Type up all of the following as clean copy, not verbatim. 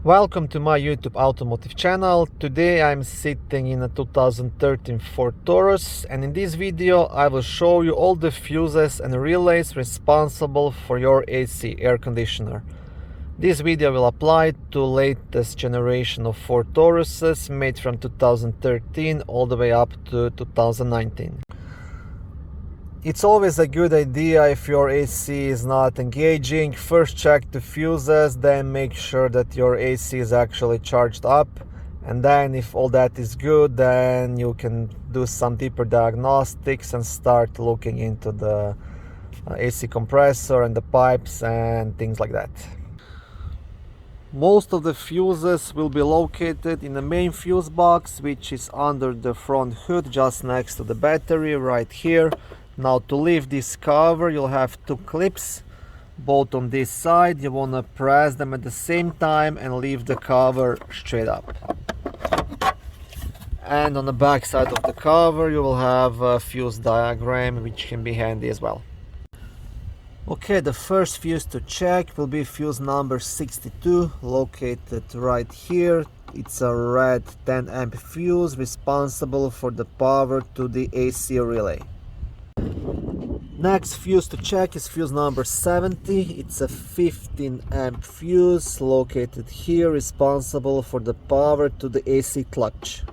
Welcome to my YouTube automotive channel. Today I'm sitting in a 2013 Ford Taurus, and in this video I will show you all the fuses and relays responsible for your AC air conditioner. This video will apply to latest generation of Ford Tauruses made from 2013 all the way up to 2019. It's always a good idea, if your AC is not engaging, first check the fuses, then make sure that your AC is actually charged up, and then if all that is good, then you can do some deeper diagnostics and start looking into the AC compressor and the pipes and things like that. Most of the fuses will be located in the main fuse box, which is under the front hood just next to the battery right here. Now to lift this cover, you'll have two clips, both on this side. You want to press them at the same time and lift the cover straight up. And on the back side of the cover you will have a fuse diagram, which can be handy as well. Okay, the first fuse to check will be fuse number 62, located right here. It's a red 10 amp fuse responsible for the power to the AC relay. Next fuse to check is fuse number 70. It's a 15 amp fuse located here, responsible for the power to the AC clutch.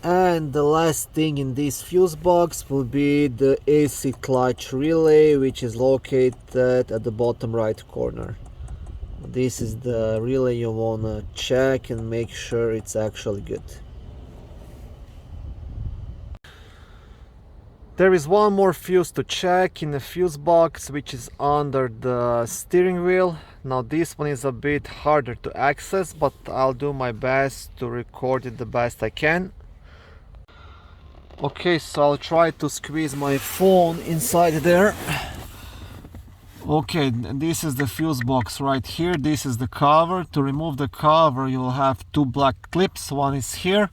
And the last thing in this fuse box will be the AC clutch relay, which is located at the bottom right corner. This is the relay you want to check and make sure it's actually good. There is one more fuse to check in the fuse box, which is under the steering wheel. Now this one is a bit harder to access, but I'll do my best to record it the best I can. Okay, so I'll try to squeeze my phone inside there. Okay, this is the fuse box right here. This is the cover. To remove the cover, you'll have two black clips. One is here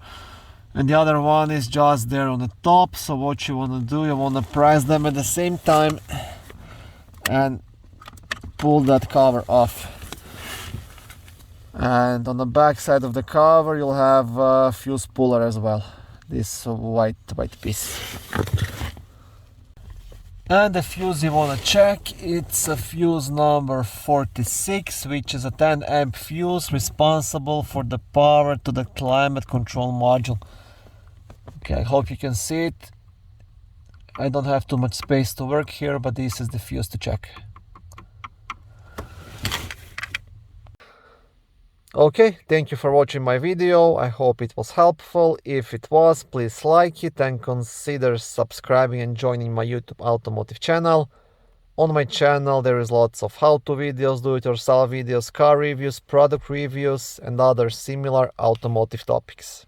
and the other one is just there on the top. So what you want to do, you want to press them at the same time and pull that cover off. And on the back side of the cover you'll have a fuse puller as well, this white piece. And the fuse you want to check, it's a fuse number 46, which is a 10 amp fuse responsible for the power to the climate control module. Okay, I hope you can see it. I don't have too much space to work here, but this is the fuse to check. Okay, thank you for watching my video. I hope it was helpful. If it was, please like it and consider subscribing and joining my YouTube automotive channel. On my channel there is lots of how-to videos, do-it-yourself videos, car reviews, product reviews and other similar automotive topics.